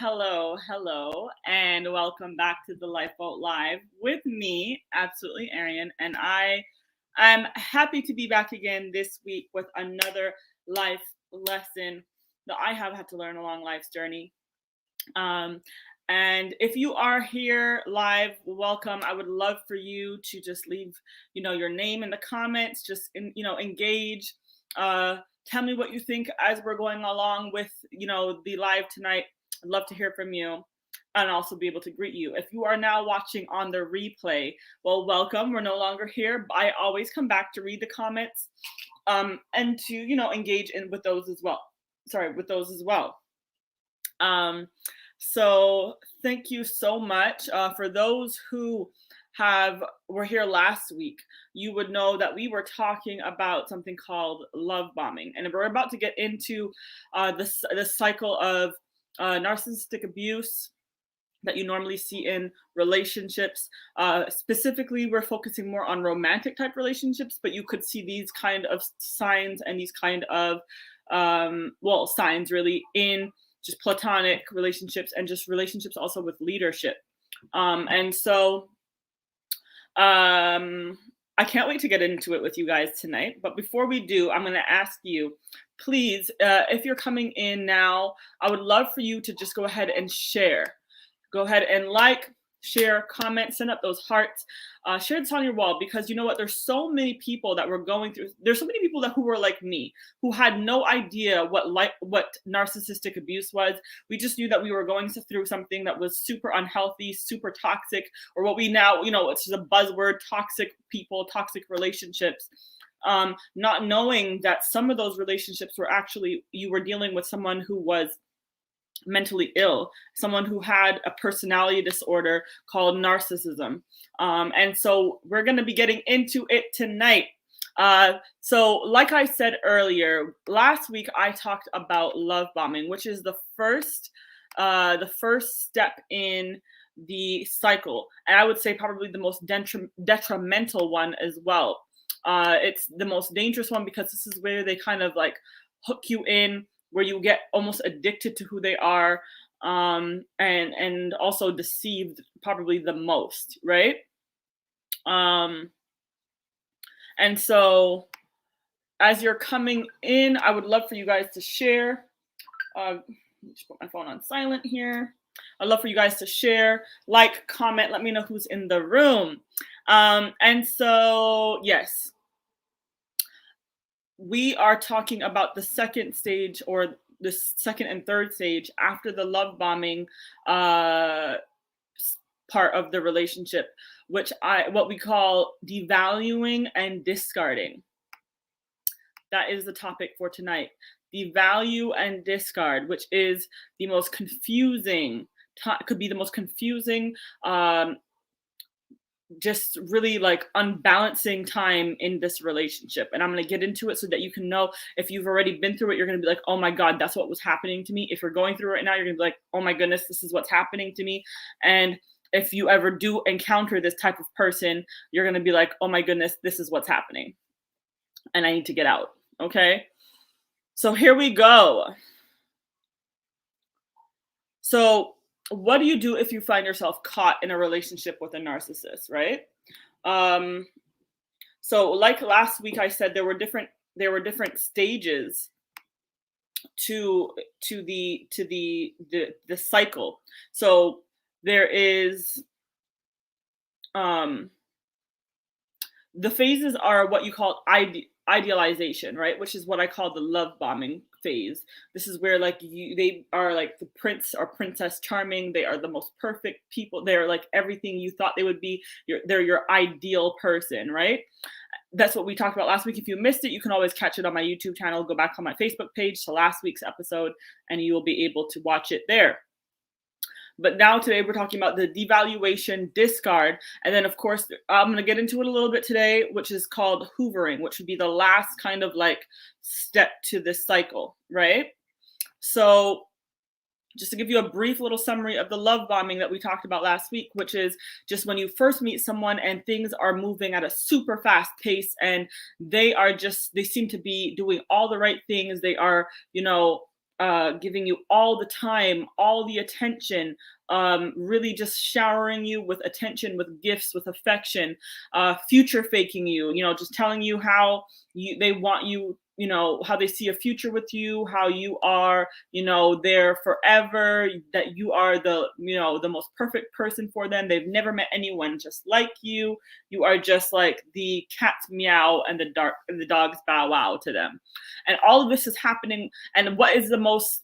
hello, and welcome back to the Lifeboat Live with me, absolutely Arian, and I'm happy to be back again this week with another life lesson that I have had to learn along life's journey. Um, and if you are here live, welcome. I would love for you to just leave, your name in the comments, just engage. Tell me what you think as we're going along with, the live tonight. I'd love to hear from you and also be able to greet you. If you are now watching on the replay, well, welcome. We're no longer here, but I always come back to read the comments and to, engage in with those as well. So thank you so much. For those who were here last week, you would know that we were talking about something called love bombing, and we're about to get into the cycle of narcissistic abuse that you normally see in relationships. Specifically, we're focusing more on romantic type relationships, but you could see these kind of signs and these kind of signs really in just platonic relationships and just relationships also with leadership. And so I can't wait to get into it with you guys tonight. But before we do, I'm going to ask you, please, if you're coming in now, I would love for you to just go ahead and share. Go ahead and like, share, comment, send up those hearts, share this on your wall, because you know what? There's so many people that were going through. There's so many people who were like me, who had no idea what narcissistic abuse was. We just knew that we were going through something that was super unhealthy, super toxic, or what we now, it's just a buzzword: toxic people, toxic relationships. Not knowing that some of those relationships were actually, you were dealing with someone who was mentally ill, someone who had a personality disorder called narcissism. And so we're going to be getting into it tonight. So like I said earlier, last week I talked about love bombing, which is the first step in the cycle. And I would say probably the most detrimental one as well. It's the most dangerous one because this is where they kind of like hook you in, where you get almost addicted to who they are, and also deceived probably the most, right? And so as you're coming in, I would love for you guys to share. Let me just put my phone on silent here. I'd love for you guys to share, like, comment, let me know who's in the room. And so, yes. We are talking about the second stage, or the second and third stage after the love bombing part of the relationship, what we call devaluing and discarding. That is the topic for tonight. Devalue and discard, which is the most confusing, could be the most confusing, just really like unbalancing time in this relationship. And I'm going to get into it so that you can know, if you've already been through it, you're going to be like, oh my God, that's what was happening to me. If you're going through it right now, you're going to be like, oh my goodness, this is what's happening to me. And if you ever do encounter this type of person, you're going to be like, oh my goodness, this is what's happening. And I need to get out. Okay. So here we go. So what do you do if you find yourself caught in a relationship with a narcissist, right? So like last week I said, there were different stages to the cycle. So there is the phases are what you call idealization, right? Which is what I call the love bombing phase. This is where they are like the prince or princess charming. They are the most perfect people. They're like everything you thought they would be. They're your ideal person, right? That's what we talked about last week. If you missed it, you can always catch it on my YouTube channel. Go back on my Facebook page to last week's episode and you will be able to watch it there. But now today we're talking about the devaluation, discard, and then of course I'm going to get into it a little bit today, which is called hoovering, which would be the last kind of like step to this cycle, right? So just to give you a brief little summary of the love bombing that we talked about last week, which is just when you first meet someone and things are moving at a super fast pace and they seem to be doing all the right things. They are, giving you all the time, all the attention, really just showering you with attention, with gifts, with affection, future faking you, just telling you how they want you, how they see a future with you, how you are, there forever, that you are the most perfect person for them. They've never met anyone just like you. You are just like the cat's meow and the dog's bow wow to them. And all of this is happening. And what is the most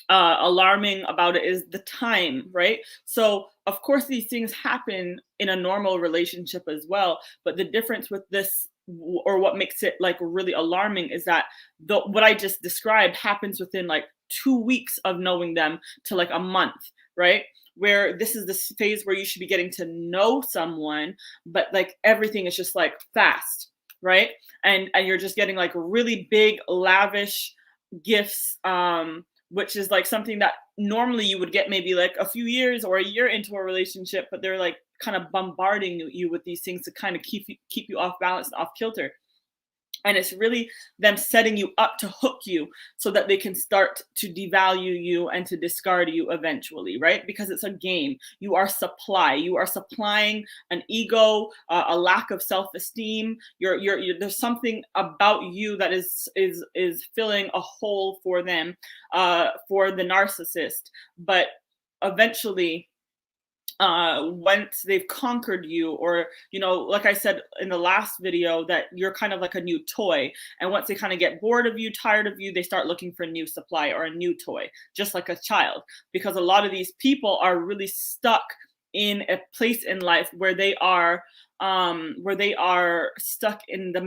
alarming about it is the time, right? So of course these things happen in a normal relationship as well, but the difference with this, or what makes it like really alarming, is that what I just described happens within like 2 weeks of knowing them to like a month, right? Where this is this phase where you should be getting to know someone, but like everything is just like fast, right? And you're just getting like really big, lavish gifts, which is like something that normally you would get maybe like a few years or a year into a relationship, but they're like kind of bombarding you with these things to kind of keep you off balance, off kilter. And it's really them setting you up to hook you so that they can start to devalue you and to discard you eventually, right? Because it's a game. You are supply. You are supplying an ego, a lack of self-esteem. There's something about you that is filling a hole for them, for the narcissist. But eventually, once they've conquered you, or like I said in the last video, that you're kind of like a new toy, and once they kind of get bored of you, tired of you, they start looking for a new supply or a new toy, just like a child. Because a lot of these people are really stuck in a place in life where they are stuck in the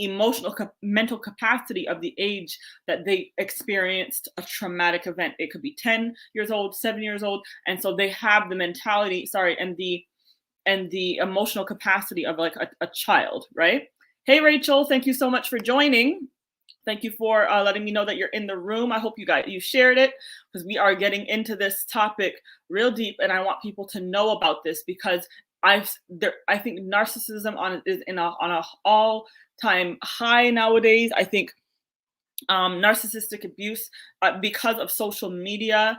emotional mental capacity of the age that they experienced a traumatic event. It could be 10 years old, 7 years old. And so they have the mentality, and the emotional capacity of like a child, right? Hey, Rachel, thank you so much for joining. Thank you for letting me know that you're in the room. I hope you shared it, because we are getting into this topic real deep, and I want people to know about this, because I think narcissism is on a all-time high nowadays. I think narcissistic abuse, because of social media,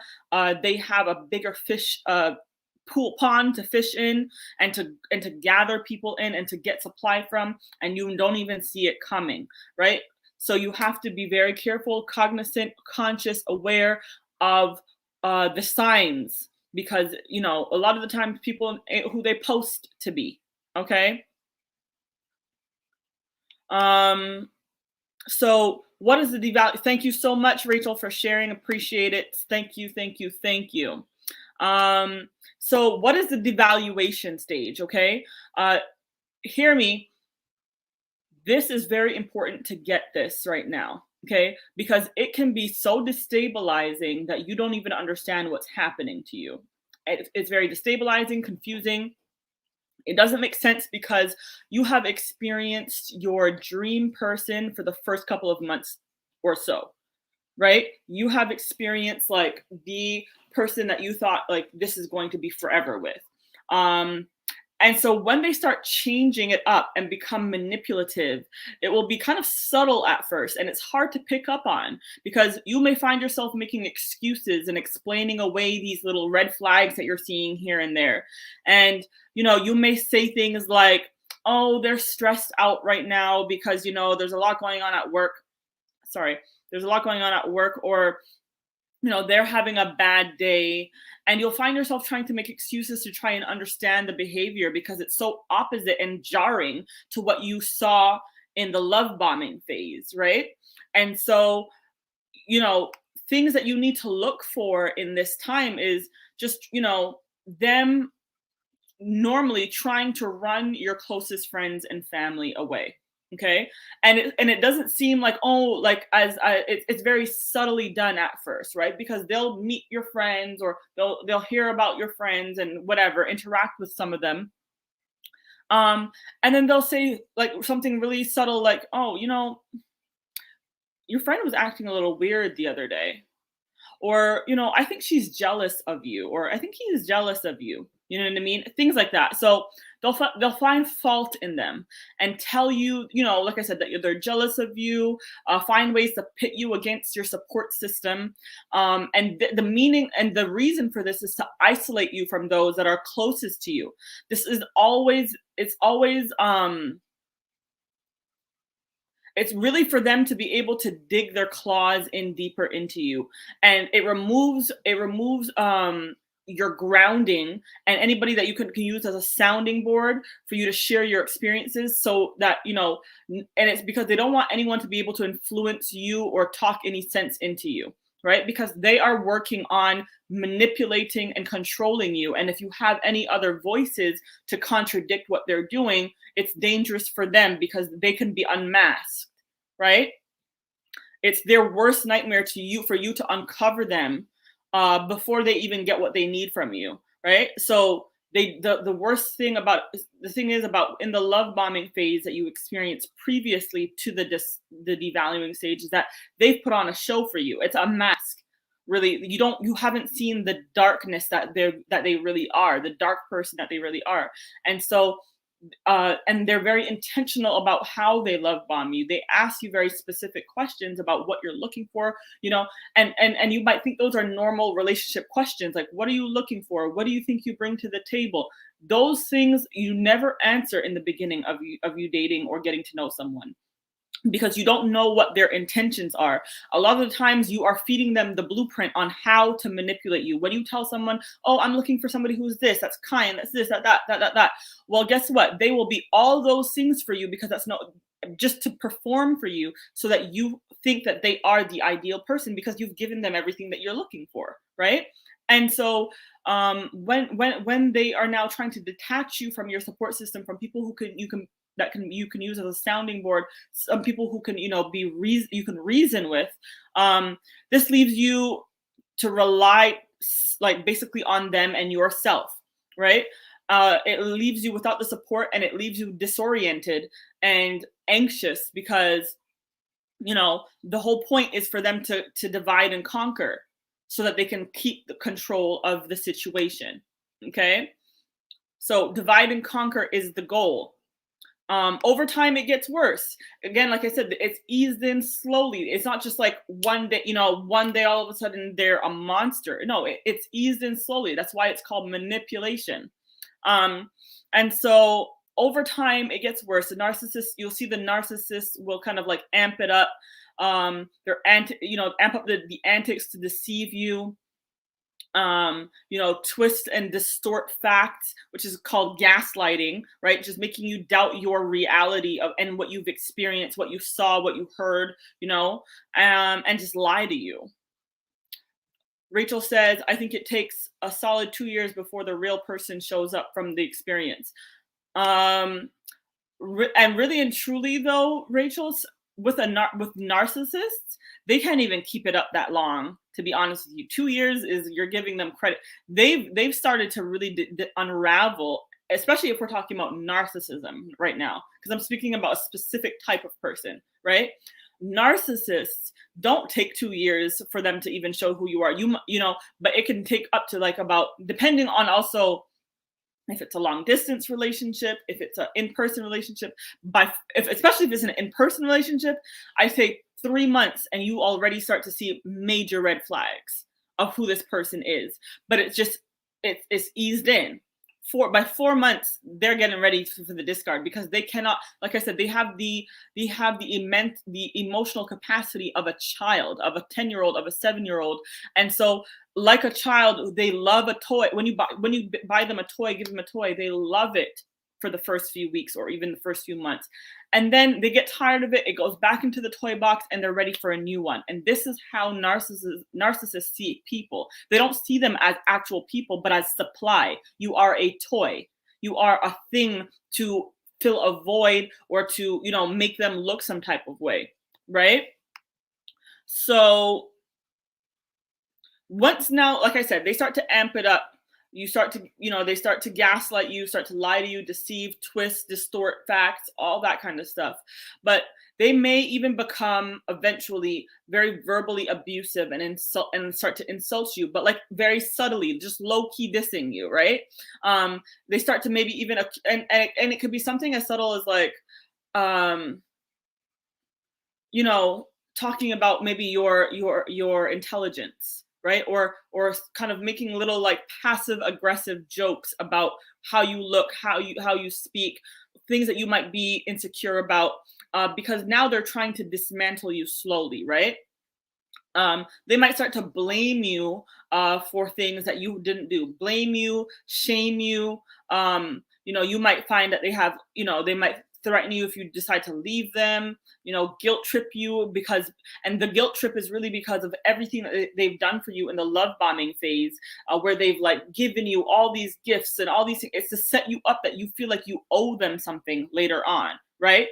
they have a bigger fish pond to fish in, and to gather people in, and to get supply from, and you don't even see it coming, right? So you have to be very careful, cognizant, conscious, aware of the signs, because a lot of the time people who they post to be, okay? So what is the devalue? Thank you so much, Rachel, for sharing. Appreciate it. Thank you, thank you, thank you. So what is the devaluation stage? Okay, hear me. This is very important to get this right now, okay? Because it can be so destabilizing that you don't even understand what's happening to you. It's very destabilizing, confusing. It doesn't make sense, because you have experienced your dream person for the first couple of months or so, right? You have experienced like the person that you thought like this is going to be forever with. And so when they start changing it up and become manipulative, it will be kind of subtle at first, and it's hard to pick up on, because you may find yourself making excuses and explaining away these little red flags that you're seeing here and there. And, you may say things like, oh, they're stressed out right now because, there's a lot going on at work. There's a lot going on at work, or, they're having a bad day. And you'll find yourself trying to make excuses to try and understand the behavior, because it's so opposite and jarring to what you saw in the love bombing phase, right? And so, things that you need to look for in this time is just, them normally trying to run your closest friends and family away. Okay. And it doesn't seem like, it's very subtly done at first, right? Because they'll meet your friends, or they'll hear about your friends and whatever, interact with some of them. And then they'll say like something really subtle, like, oh, your friend was acting a little weird the other day. Or, I think she's jealous of you, or I think he's jealous of you. You know what I mean? Things like that. So they'll find fault in them and tell you, like I said, that they're jealous of you. Find ways to pit you against your support system. And the meaning and the reason for this is to isolate you from those that are closest to you. This is always it's really for them to be able to dig their claws in deeper into you, and it removes your grounding and anybody that you can use as a sounding board for you to share your experiences, so that and it's because they don't want anyone to be able to influence you or talk any sense into you, right? Because they are working on manipulating and controlling you, and if you have any other voices to contradict what they're doing, it's dangerous for them because they can be unmasked, right? It's their worst nightmare for you to uncover them before they even get what they need from you, right? So the worst thing about in the love bombing phase that you experienced previously to the devaluing stage is that they've put on a show for you. It's a mask. Really, you haven't seen the darkness that they really are, the dark person that they really are. And so and they're very intentional about how they love bomb you. They ask you very specific questions about what you're looking for, and you might think those are normal relationship questions, like, what are you looking for? What do you think you bring to the table? Those things you never answer in the beginning of you dating or getting to know someone, because you don't know what their intentions are. A lot of the times you are feeding them the blueprint on how to manipulate you. When you tell someone, oh, I'm looking for somebody who's this, that's kind, that's this, that. Well, guess what? They will be all those things for you, because that's not just to perform for you, so that you think that they are the ideal person because you've given them everything that you're looking for, right? And so when they are now trying to detach you from your support system, from people who you can use as a sounding board, some people who can you can reason with, this leaves you to rely like basically on them and yourself, right? It leaves you without the support, and it leaves you disoriented and anxious, because the whole point is for them to divide and conquer, so that they can keep the control of the situation. Okay, so divide and conquer is the goal. Over time, it gets worse. Again, like I said, it's eased in slowly. It's not just like one day, all of a sudden they're a monster. No, it's eased in slowly. That's why it's called manipulation. And so over time, it gets worse. You'll see the narcissist will kind of like amp it up. Amp up the antics to deceive you. Twist and distort facts, which is called gaslighting, right? Just making you doubt your reality and what you've experienced, what you saw, what you heard, and just lie to you. Rachel says, I think it takes a solid 2 years before the real person shows up from the experience. And really and truly though, Rachel's with narcissists, they can't even keep it up that long, to be honest with you. 2 years is, you're giving them credit. They've started to really unravel, especially if we're talking about narcissism right now, because I'm speaking about a specific type of person, right? Narcissists don't take 2 years for them to even show who you are. But it can take up to like about, depending on also if it's a long distance relationship, if it's an in-person relationship, especially if it's an in-person relationship, I say 3 months and you already start to see major red flags of who this person is. But it's eased in. By 4 months, they're getting ready for the discard, because they cannot, like I said, they have the emotional capacity of a child, of a 10-year-old, of a 7-year-old. And so like a child, they love a toy. When you buy them a toy, give them a toy, they love it for the first few weeks or even the first few months. And then they get tired of it. It goes back into the toy box and they're ready for a new one. And this is how narcissists see people. They don't see them as actual people, but as supply. You are a toy. You are a thing to fill a void or to, make them look some type of way, right? So once now, like I said, they start to amp it up. They start to gaslight you, start to lie to you, deceive, twist, distort facts, all that kind of stuff. But They may even become eventually very verbally abusive and insult and start to insult you, but like very subtly, just low key dissing you, right? They start to maybe even and it could be something as subtle as like um, you know, talking about maybe your intelligence, right? Or kind of making little like passive aggressive jokes about how you look, how you speak, things that you might be insecure about, because now they're trying to dismantle you slowly, right? They might start to blame you for things that you didn't do, blame you, shame you. You might find that they have, they might threaten you if you decide to leave them, guilt trip you and the guilt trip is really because of everything that they've done for you in the love bombing phase, where they've like given you all these gifts and all these things. It's to set you up that you feel like you owe them something later on, right?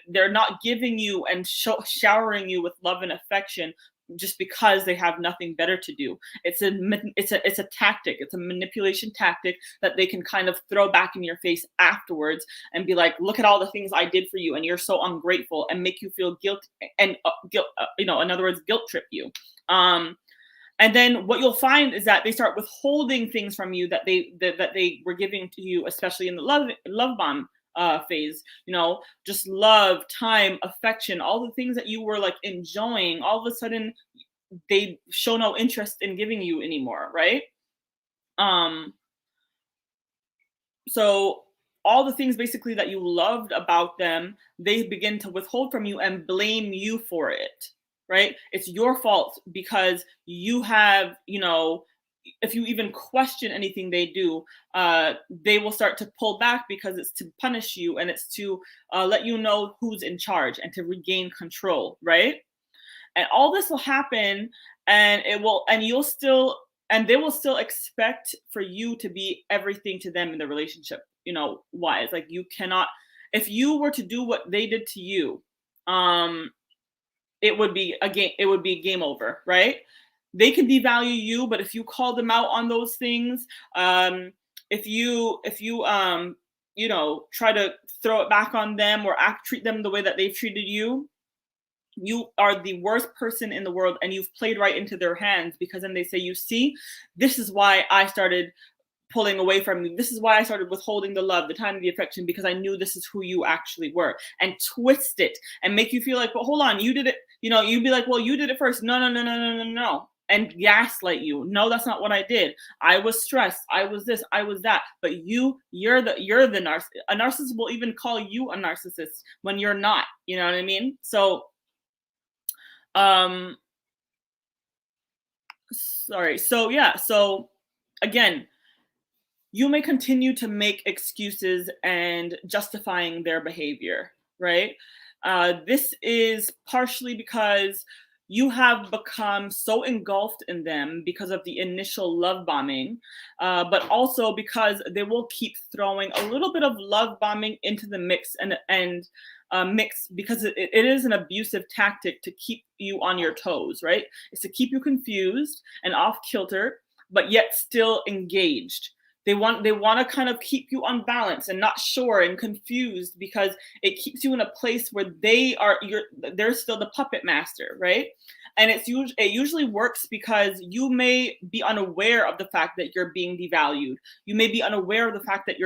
They're not giving you and showering you with love and affection just because they have nothing better to do. It's a tactic. It's a manipulation tactic that they can kind of throw back in your face afterwards and be like, look at all the things I did for you and you're so ungrateful, and make you feel guilt and in other words, guilt trip you. And then what you'll find is that they start withholding things from you that they were giving to you, especially in the love bomb phase, just love, time, affection, all the things that you were like enjoying, all of a sudden they show no interest in giving you anymore, right? So all the things basically that you loved about them, they begin to withhold from you and blame you for it, right? It's your fault because you have, if you even question anything they do, they will start to pull back because it's to punish you and it's to let you know who's in charge and to regain control, right? And all this will happen, and they will still expect for you to be everything to them in the relationship, wise. Like you cannot, if you were to do what they did to you, it would be game over, right? They can devalue you, but if you call them out on those things, if you try to throw it back on them or treat them the way that they've treated you, you are the worst person in the world, and you've played right into their hands, because then they say, you see, this is why I started pulling away from you. This is why I started withholding the love, the time, the affection, because I knew this is who you actually were, and twist it and make you feel like, but hold on, you did it. You'd be like, well, you did it first. No. And gaslight you. No, that's not what I did. I was stressed. I was this. I was that. But you're the narcissist. A narcissist will even call you a narcissist when you're not. You know what I mean? So, sorry. So yeah. So again, you may continue to make excuses and justifying their behavior, right? This is partially because you have become so engulfed in them because of the initial love bombing, but also because they will keep throwing a little bit of love bombing into the mix and mix, because it is an abusive tactic to keep you on your toes, right? It's to keep you confused and off kilter, but yet still engaged. They want to kind of keep you unbalanced and not sure and confused, because it keeps you in a place where they're still the puppet master, right? And it usually works because you may be unaware of the fact that you're being devalued. You may be unaware of the fact that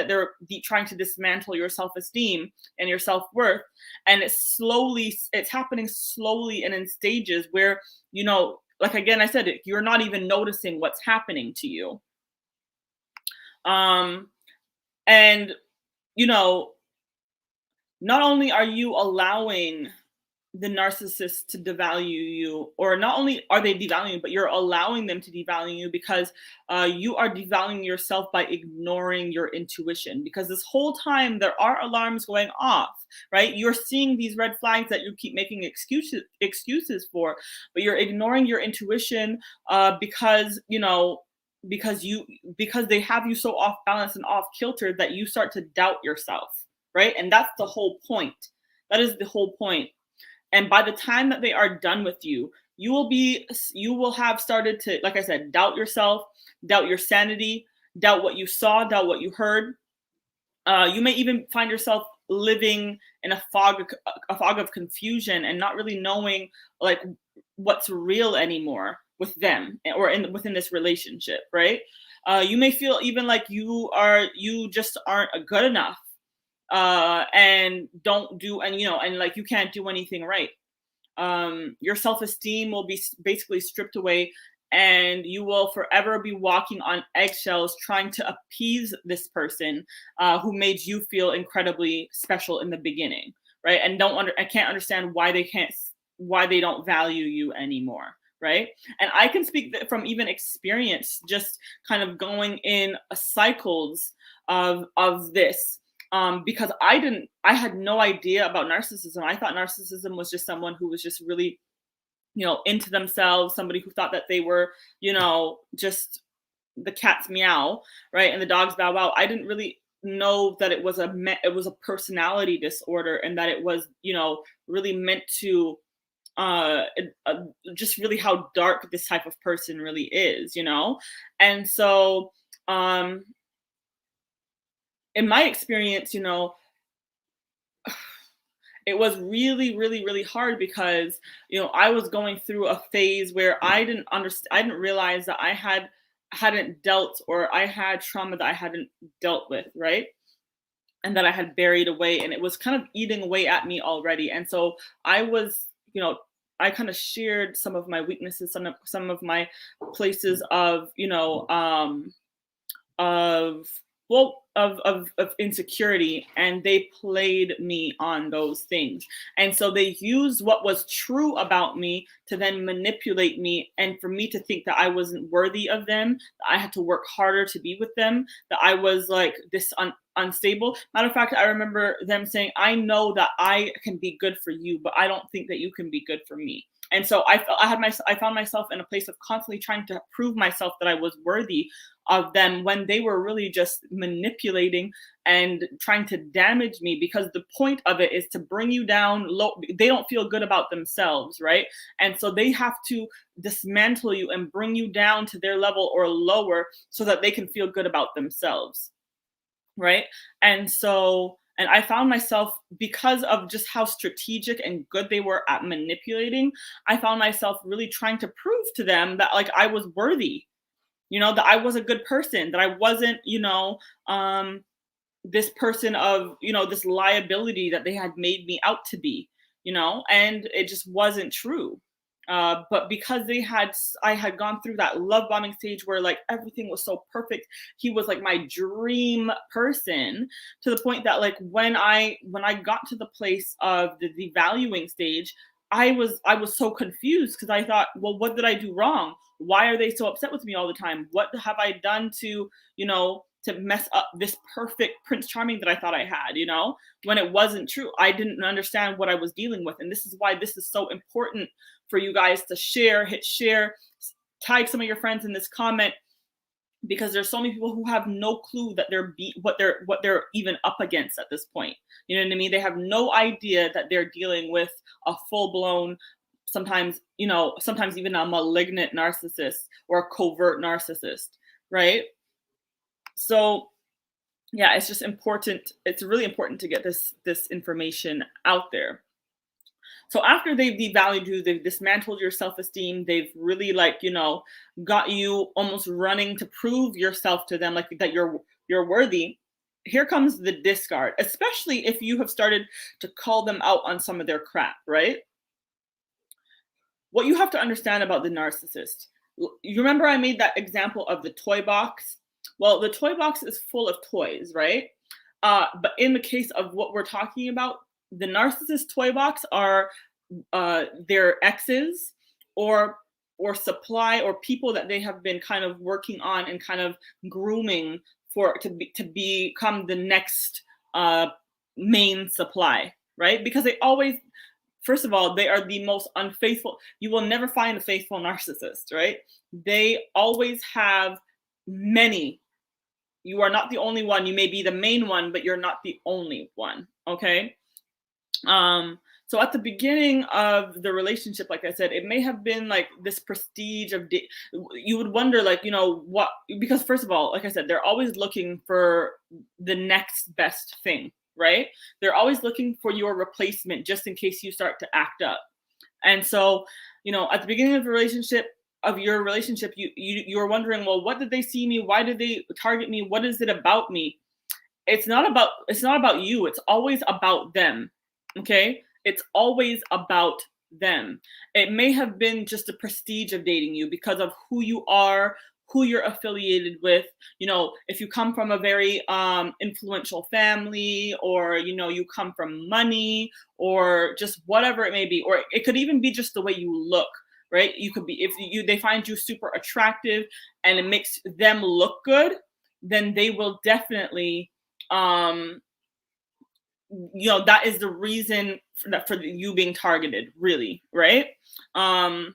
they're trying to dismantle your self-esteem and your self-worth, and it's happening slowly and in stages where, like again I said, you're not even noticing what's happening to you. And not only are you allowing the narcissist to devalue you, or not only are they devaluing, but you're allowing them to devalue you, because you are devaluing yourself by ignoring your intuition. Because this whole time there are alarms going off, right? You're seeing these red flags that you keep making excuses for, but you're ignoring your intuition because they have you so off balance and off kilter that you start to doubt yourself, right? And that's the whole point. That is the whole point. And by the time that they are done with you, you will have started to, like I said, doubt yourself, doubt your sanity, doubt what you saw, doubt what you heard. You may even find yourself living in a fog of confusion and not really knowing like what's real anymore with them or within this relationship, right? You may feel even like you just aren't good enough, and don't do, and and like you can't do anything right. Your self-esteem will be basically stripped away, and you will forever be walking on eggshells trying to appease this person, who made you feel incredibly special in the beginning, right? And I can't understand why they don't value you anymore, right? And I can speak from even experience, just kind of going in cycles of this, because I had no idea about narcissism. I thought narcissism was just someone who was just really, into themselves, somebody who thought that they were, just the cat's meow, right? And the dog's bow wow. I didn't really know that it was a personality disorder, and that it was, really meant to, just really how dark this type of person really is, And so, in my experience, it was really, really, really hard because, I was going through a phase where I didn't realize that I hadn't dealt, or I had trauma that I hadn't dealt with, right? And that I had buried away, and it was kind of eating away at me already. And so I was, I kind of shared some of my weaknesses, some of my places of, of of insecurity, and they played me on those things. And so they used what was true about me to then manipulate me, and for me to think that I wasn't worthy of them, that I had to work harder to be with them, that I was like this unstable. Matter of fact, I remember them saying, I know that I can be good for you, but I don't think that you can be good for me. And so I found myself in a place of constantly trying to prove myself that I was worthy of them, when they were really just manipulating and trying to damage me, because the point of it is to bring you down low. They don't feel good about themselves, right? And so they have to dismantle you and bring you down to their level or lower, so that they can feel good about themselves, right? And so, and I found myself, because of just how strategic and good they were at manipulating, I found myself really trying to prove to them that like I was worthy, that I was a good person, that I wasn't, this person of, this liability that they had made me out to be, and it just wasn't true. But because I had gone through that love bombing stage where like everything was so perfect, he was like my dream person, to the point that like when I got to the place of the devaluing stage, I was so confused, because I thought, well, what did I do wrong? Why are they so upset with me all the time? What have I done to, to mess up this perfect Prince Charming that I thought I had, when it wasn't true? I didn't understand what I was dealing with. And this is why this is so important for you guys to share, hit share, tag some of your friends in this comment, because there's so many people who have no clue that what they're even up against at this point. You know what I mean? They have no idea that they're dealing with a full-blown, sometimes even a malignant narcissist or a covert narcissist, right? So yeah, it's just important. It's really important to get this information out there. So after they've devalued you, they've dismantled your self-esteem, they've really got you almost running to prove yourself to them, like that you're worthy. Here comes the discard, especially if you have started to call them out on some of their crap, right? What you have to understand about the narcissist, you remember I made that example of the toy box? Well, the toy box is full of toys, right? But in the case of what we're talking about, the narcissist toy box are their exes or supply, or people that they have been kind of working on and kind of grooming to become the next main supply, right? Because they always, first of all, they are the most unfaithful. You will never find a faithful narcissist, right? They always have many. You are not the only one. You may be the main one, but you're not the only one. Okay. So at the beginning of the relationship, like I said, it may have been like this prestige of you would wonder, like, what, because first of all, like I said, they're always looking for the next best thing, right? They're always looking for your replacement just in case you start to act up. And so, at the beginning of your relationship, you're wondering, well, what did they see me? Why did they target me? What is it about me? It's not about you. It's always about them. Okay? It's always about them. It may have been just the prestige of dating you because of who you are, who you're affiliated with. If you come from a very influential family, or you come from money, or just whatever it may be, or it could even be just the way you look, right? You could be, if they find you super attractive and it makes them look good, then they will definitely that is the reason for you being targeted, really, right? And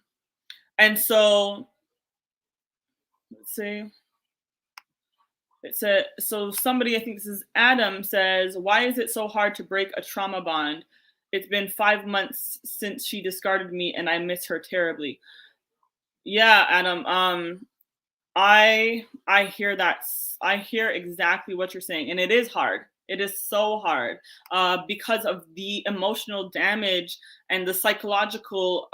so let's see. So somebody, I think this is Adam, says, why is it so hard to break a trauma bond? It's been 5 months since she discarded me and I miss her terribly. Yeah, Adam. I hear that. I hear exactly what you're saying, and it is hard. It is so hard because of the emotional damage and the psychological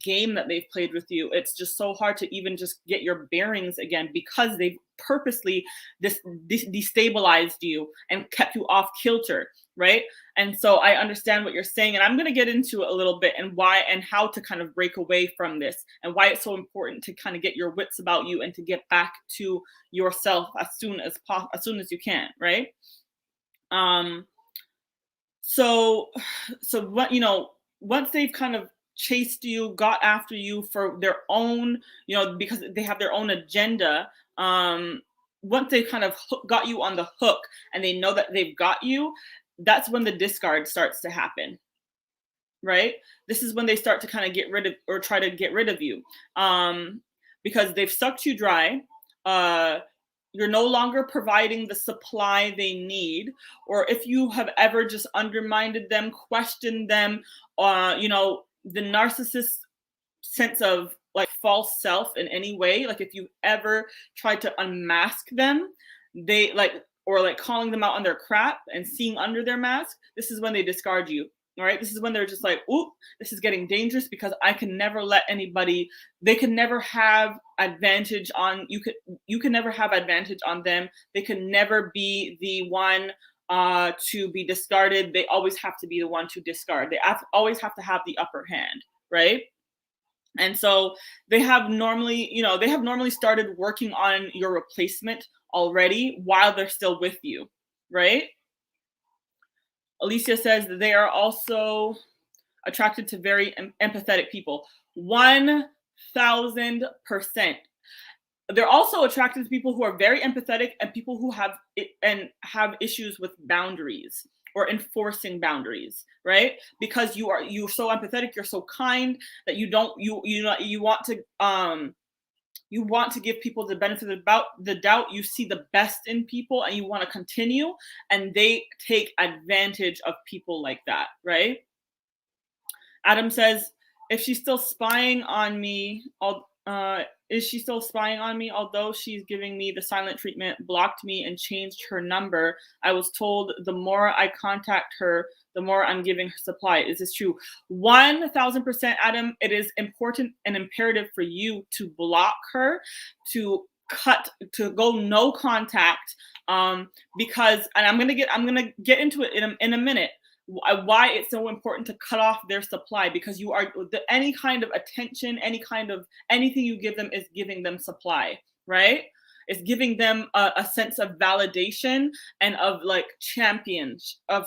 game that they've played with you. It's just so hard to even just get your bearings again because they've purposely destabilized you and kept you off kilter, right? And so I understand what you're saying, and I'm going to get into it a little bit and why and how to kind of break away from this and why it's so important to kind of get your wits about you and to get back to yourself as soon as you can, right? So what, once they've kind of chased you, got after you for their own, because they have their own agenda, once they kind of got you on the hook and they know that they've got you, that's when the discard starts to happen, right? This is when they start to kind of get rid of or try to get rid of you, because they've sucked you dry. You're no longer providing the supply they need, or if you have ever just undermined them, questioned them, the narcissist sense of like false self in any way, like if you ever tried to unmask them, they or calling them out on their crap and seeing under their mask, this is when they discard you. All right. This is when they're just like, ooh, this is getting dangerous because I can never let anybody, they can never have advantage on you. You can never have advantage on them. They can never be the one to be discarded. They always have to be the one to discard. They always have to have the upper hand. Right. And so they have normally started working on your replacement already while they're still with you. Right. Alicia says that they are also attracted to very empathetic people. 1000%. They're also attracted to people who are very empathetic and people who have issues with boundaries or enforcing boundaries, right? Because you're so empathetic, you're so kind that you want to give people the benefit of the doubt. You see the best in people and you want to continue, and they take advantage of people like that, right? Adam says, if she's still spying on me, is she still spying on me? Although she's giving me the silent treatment, blocked me, and changed her number. I was told the more I contact her, the more I'm giving her supply. Is this true? 1000%, Adam. It is important and imperative for you to block her, to go no contact, because, and I'm gonna get into it in a minute. Why it's so important to cut off their supply, because any kind of attention, anything you give them is giving them supply, right? It's giving them a sense of validation and of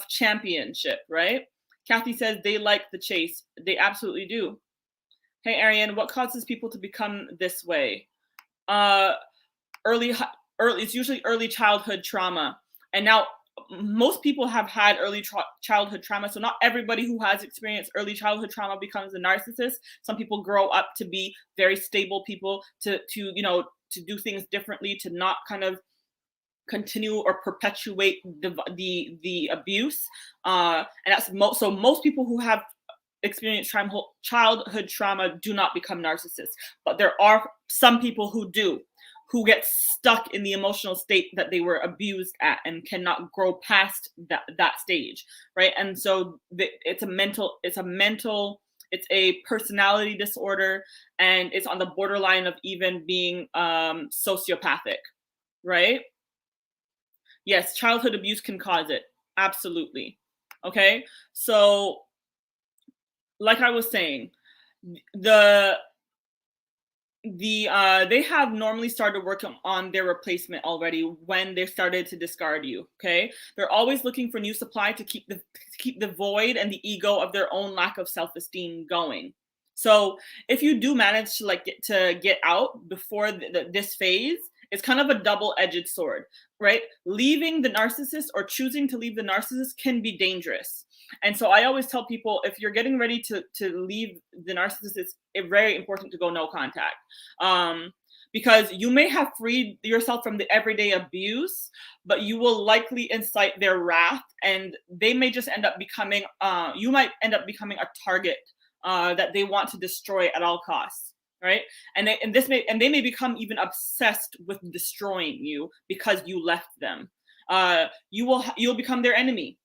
championship, right? Kathy says they like the chase. They absolutely do. Hey, Ariane, what causes people to become this way? It's usually early childhood trauma. And now most people have had early childhood trauma. So not everybody who has experienced early childhood trauma becomes a narcissist. Some people grow up to be very stable people, to do things differently, to not kind of continue or perpetuate the abuse. And that's so most people who have experienced childhood trauma do not become narcissists, but there are some people who do. who get stuck in the emotional state that they were abused at and cannot grow past that stage, right? And so it's a personality disorder, and it's on the borderline of even being sociopathic, right? Yes, childhood abuse can cause it. Absolutely. Okay. So, like I was saying, the they have normally started working on their replacement already when they started to discard you. Okay, they're always looking for new supply to keep the void and the ego of their own lack of self-esteem going. So if you do manage to get out before this phase, it's kind of a double-edged sword, right? Leaving the narcissist or choosing to leave the narcissist can be dangerous. And so I always tell people, if you're getting ready to leave the narcissist, it's very important to go no contact. Because you may have freed yourself from the everyday abuse, but you will likely incite their wrath, and they may just end up becoming, you might end up becoming a target that they want to destroy at all costs, right? And they may become even obsessed with destroying you because you left them. You'll become their enemy.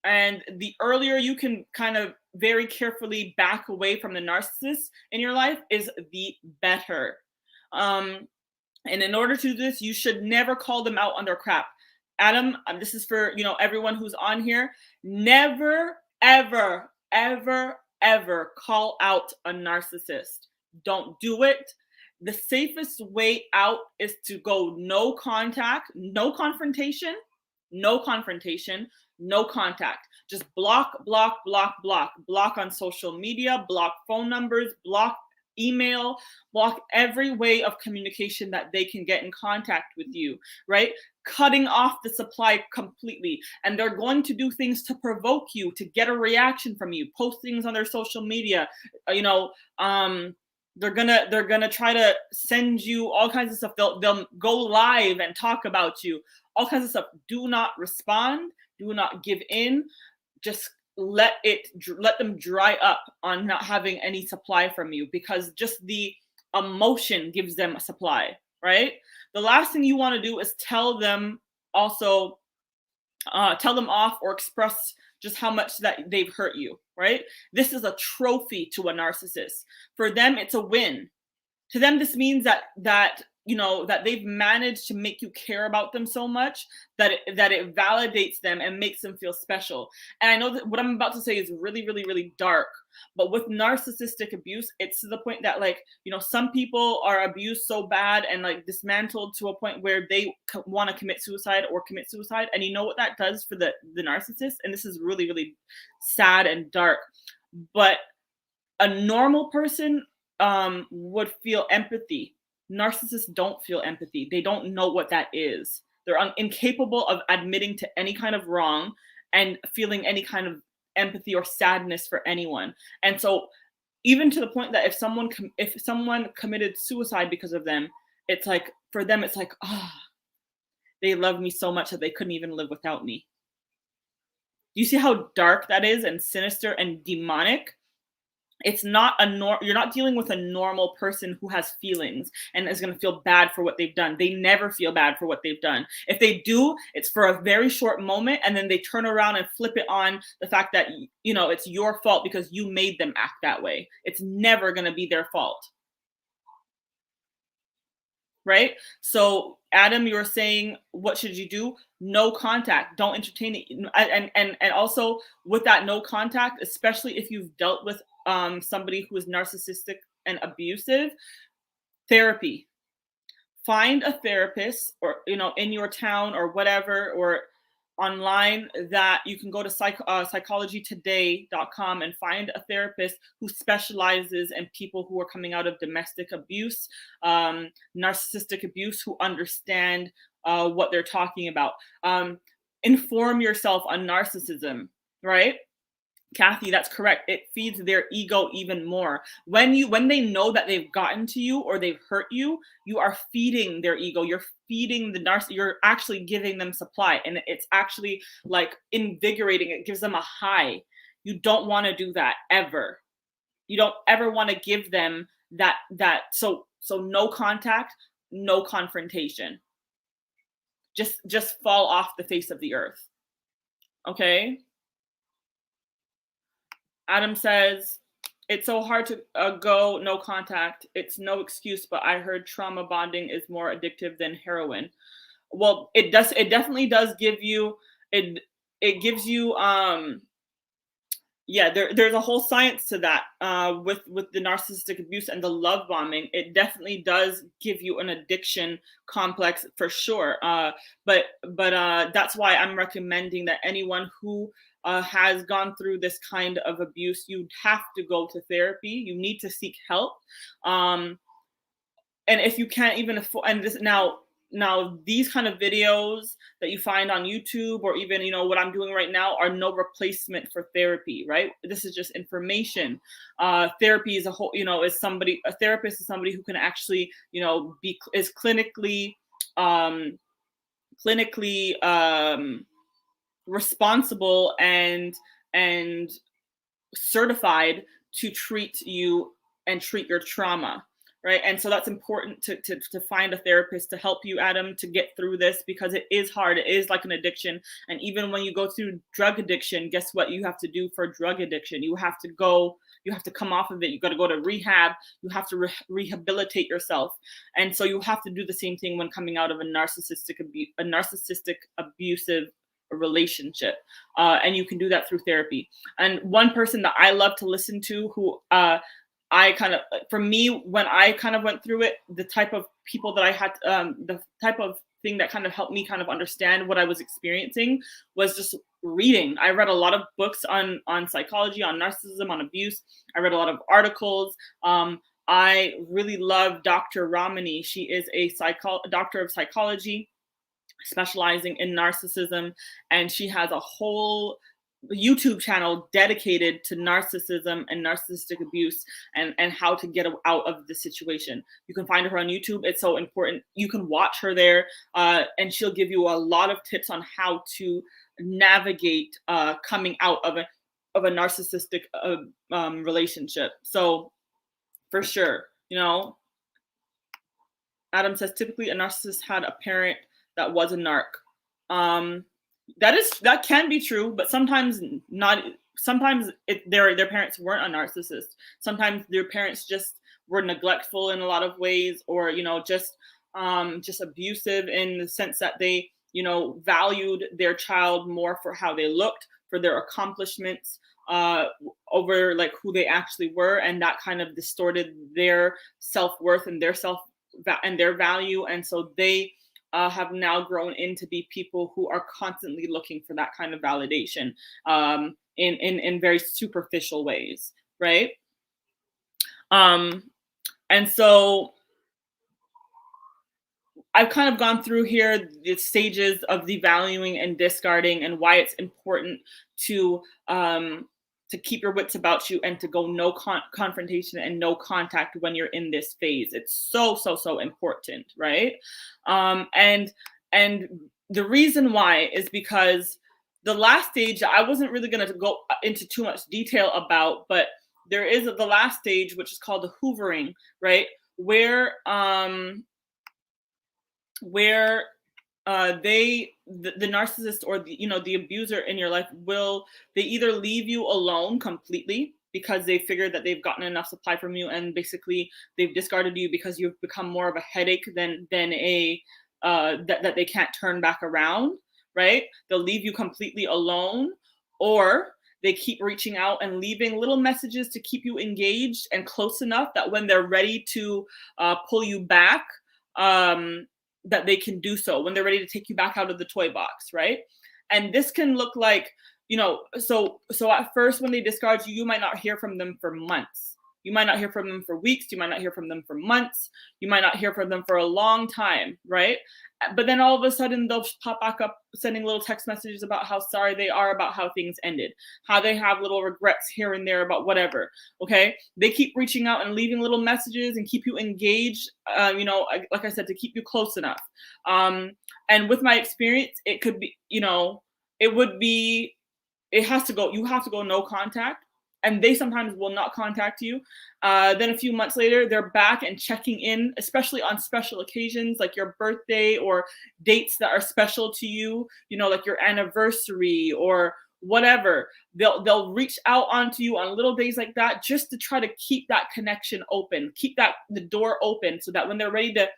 And the earlier you can kind of very carefully back away from the narcissist in your life is the better. And in order to do this, you should never call them out on their crap. Adam, this is for everyone who's on here. Never, ever, ever, ever call out a narcissist. Don't do it. The safest way out is to go no contact, no confrontation, no contact. Just block on social media, block phone numbers, block email, block every way of communication that they can get in contact with you, right? Cutting off the supply completely. And they're going to do things to provoke you, to get a reaction from you, post things on their social media, they're gonna try to send you all kinds of stuff. They'll go live and talk about you, all kinds of stuff. Do not respond. Do not give in. Just let them dry up on not having any supply from you, because just the emotion gives them a supply, right? The last thing you want to do is tell them off or express just how much that they've hurt you, right? This is a trophy to a narcissist. For them, it's a win. To them, this means that they've managed to make you care about them so much that it validates them and makes them feel special. And I know that what I'm about to say is really, really, really dark, but with narcissistic abuse, it's to the point that some people are abused so bad and dismantled to a point where they want to commit suicide. And you know what that does for the narcissist? And this is really, really sad and dark, but a normal person would feel empathy. Narcissists don't feel empathy. They don't know what that is. They're incapable of admitting to any kind of wrong and feeling any kind of empathy or sadness for anyone. And so even to the point that if someone committed suicide because of them, it's like, for them, it's like, they love me so much that they couldn't even live without me. Do you see how dark that is and sinister and demonic? It's not you're not dealing with a normal person who has feelings and is going to feel bad for what they've done. They never feel bad for what they've done. If they do, it's for a very short moment, and then they turn around and flip it on the fact that it's your fault because you made them act that way. It's never going to be their fault. Right? So Adam, you're saying, what should you do? No contact. Don't entertain it. And also with that no contact, especially if you've dealt with somebody who is narcissistic and abusive, therapy. Find a therapist, or in your town or whatever, or online, that you can go to psychologytoday.com and find a therapist who specializes in people who are coming out of domestic abuse, narcissistic abuse, who understand what they're talking about. Inform yourself on narcissism, right? Kathy, that's correct. It feeds their ego even more. When they know that they've gotten to you or they've hurt you, you are feeding their ego. You're feeding the narcissist. You're actually giving them supply, and it's actually invigorating. It gives them a high. You don't want to do that ever. You don't ever want to give them that. So no contact. no confrontation. Just fall off the face of the earth. Okay? Adam says, it's so hard to go no contact. It's no excuse, but I heard trauma bonding is more addictive than heroin. Well, it definitely does give you, it gives you, yeah, there's a whole science to that, with the narcissistic abuse and the love bombing. It definitely does give you an addiction complex for sure. But that's why I'm recommending that anyone who has gone through this kind of abuse, you have to go to therapy. You need to seek help. And if you can't even afford, and this now these kind of videos that you find on YouTube, or even, you know, what I'm doing right now, are no replacement for therapy, right? This is just information. Therapy is a whole, you know, a therapist is somebody who can actually, you know, is clinically responsible and certified to treat you and treat your trauma, right? And so that's important to find a therapist to help you, Adam, to get through this, because it is hard. It is like an addiction. And even when you go through drug addiction, guess what you have to do for drug addiction? You have to come off of it. You got to go to rehab. You have to rehabilitate yourself. And so you have to do the same thing when coming out of a narcissistic abusive relationship. And you can do that through therapy. And one person that I love to listen to, who for me, when I kind of went through it, the type of people that I had, the type of thing that kind of helped me kind of understand what I was experiencing was just reading. I read a lot of books on psychology, on narcissism, on abuse. I read a lot of articles. I really love Dr. Ramani. She is a doctor of psychology, specializing in narcissism, and she has a whole YouTube channel dedicated to narcissism and narcissistic abuse, and how to get out of the situation. You can find her on YouTube. It's so important. You can watch her there, and she'll give you a lot of tips on how to navigate coming out of a narcissistic relationship. So for sure, you know, Adam says typically a narcissist had a parent that was a narc. That can be true, but sometimes not. Sometimes their parents weren't a narcissist. Sometimes their parents just were neglectful in a lot of ways, or, you know, just abusive in the sense that they, you know, valued their child more for how they looked, for their accomplishments, over like who they actually were, and that kind of distorted their self-worth and their value, and so they have now grown into be people who are constantly looking for that kind of validation, in very superficial ways, right? And so I've kind of gone through here the stages of devaluing and discarding, and why it's important to keep your wits about you and to go no confrontation and no contact when you're in this phase. It's so important, right? And the reason why is because the last stage, I wasn't really going to go into too much detail about, but there is the last stage, which is called the hoovering, right? Where the narcissist, or the abuser in your life, they either leave you alone completely because they figured that they've gotten enough supply from you, and basically they've discarded you because you've become more of a headache than that they can't turn back around, right? They'll leave you completely alone, or they keep reaching out and leaving little messages to keep you engaged and close enough that when they're ready to pull you back, that they can do so, when they're ready to take you back out of the toy box, right? And this can look like, so at first when they discard you, you might not hear from them for months. You might not hear from them for weeks. You might not hear from them for months. You might not hear from them for a long time, right? But then all of a sudden they'll pop back up sending little text messages about how sorry they are about how things ended, how they have little regrets here and there about whatever, okay? They keep reaching out and leaving little messages and keep you engaged, like I said, to keep you close enough. And with my experience, it could be, you have to go no contact. and they sometimes will not contact you. Then a few months later, they're back and checking in, especially on special occasions like your birthday or dates that are special to you, like your anniversary or whatever. They'll reach out onto you on little days like that, just to try to keep that connection open, keep the door open, so that when they're ready to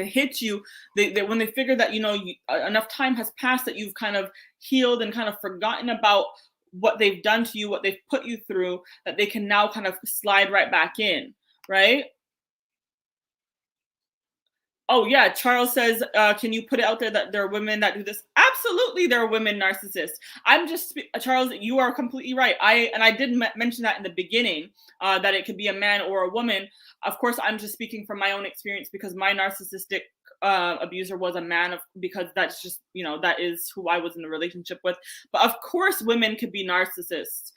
hit you, when they figure that enough time has passed, that you've kind of healed and kind of forgotten about what they've done to you, what they've put you through, that they can now kind of slide right back in, right? Oh yeah, Charles says, can you put it out there that there are women that do this? Absolutely, there are women narcissists. Charles, you are completely right. I did mention that in the beginning, that it could be a man or a woman. Of course, I'm just speaking from my own experience, because my narcissistic abuser was a man, because that's just, that is who I was in a relationship with. But of course, women could be narcissists,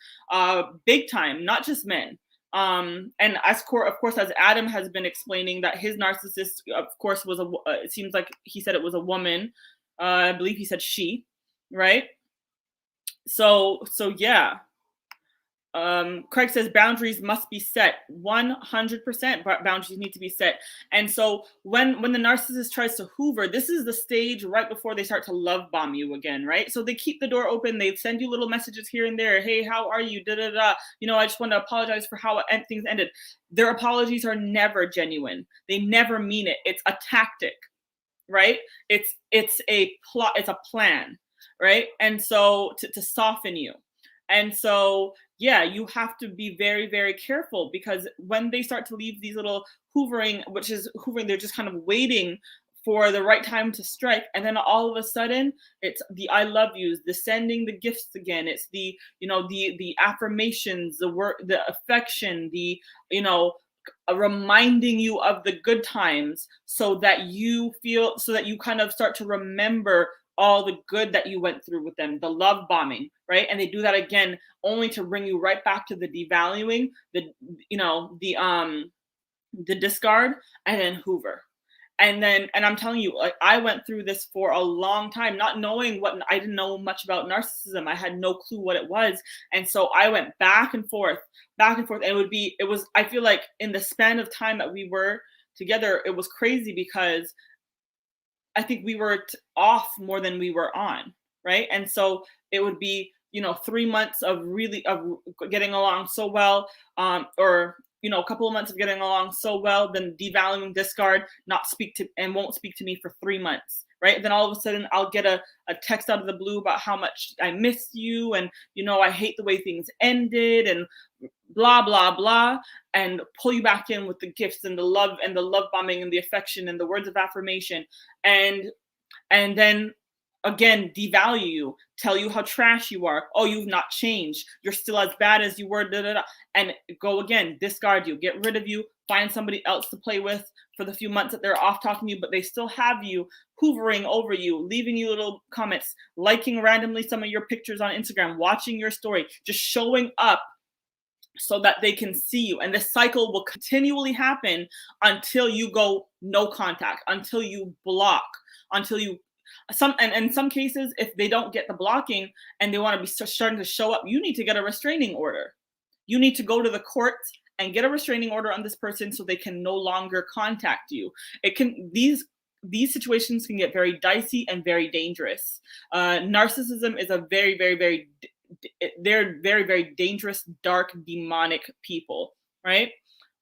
big time, not just men. And of course, as Adam has been explaining, that his narcissist, of course, was it seems like he said it was a woman. I believe he said she, right? So yeah. Craig says boundaries must be set. 100% boundaries need to be set. And so when the narcissist tries to hoover, this is the stage right before they start to love bomb you again, right? So they keep the door open. They send you little messages here and there. Hey, how are you? Da da da. I just want to apologize for how things ended. Their apologies are never genuine. They never mean it. It's a tactic, right? It's a plot. It's a plan, right? And so to soften you. And so, yeah, you have to be very, very careful, because when they start to leave these little hoovering, they're just kind of waiting for the right time to strike. And then all of a sudden, it's the I love yous, the sending the gifts again. It's the affirmations, the work, the affection, reminding you of the good times, so that you kind of start to remember all the good that you went through with them, the love bombing, right? And they do that again, only to bring you right back to the devaluing, the discard, and then hoover. And I'm telling you, like, I went through this for a long time, not knowing I didn't know much about narcissism. I had no clue what it was. And so I went back and forth. And I feel like in the span of time that we were together, it was crazy, because I think we were off more than we were on, right? And so it would be, 3 months of getting along so well, or a couple of months of getting along so well, then devaluing, discard, won't speak to me for 3 months, right? Then all of a sudden I'll get a text out of the blue about how much I miss you, and I hate the way things ended, and blah blah blah, and pull you back in with the gifts and the love bombing and the affection and the words of affirmation, and then again devalue you, tell you how trash you are. Oh, you've not changed, you're still as bad as you were, da, da, da. And go again, discard you, get rid of you, find somebody else to play with for the few months that they're off talking to you, but they still have you, hoovering over you, leaving you little comments, liking randomly some of your pictures on Instagram, watching your story, just showing up so that they can see you. And this cycle will continually happen until you go no contact, until you block, until you in some cases, if they don't get the blocking and they want to be starting to show up, you need to get a restraining order. You need to go to the courts and get a restraining order on this person, so they can no longer contact you. These situations can get very dicey and very dangerous. Narcissism is a very, very, very, they're very, very dangerous, dark, demonic people, right?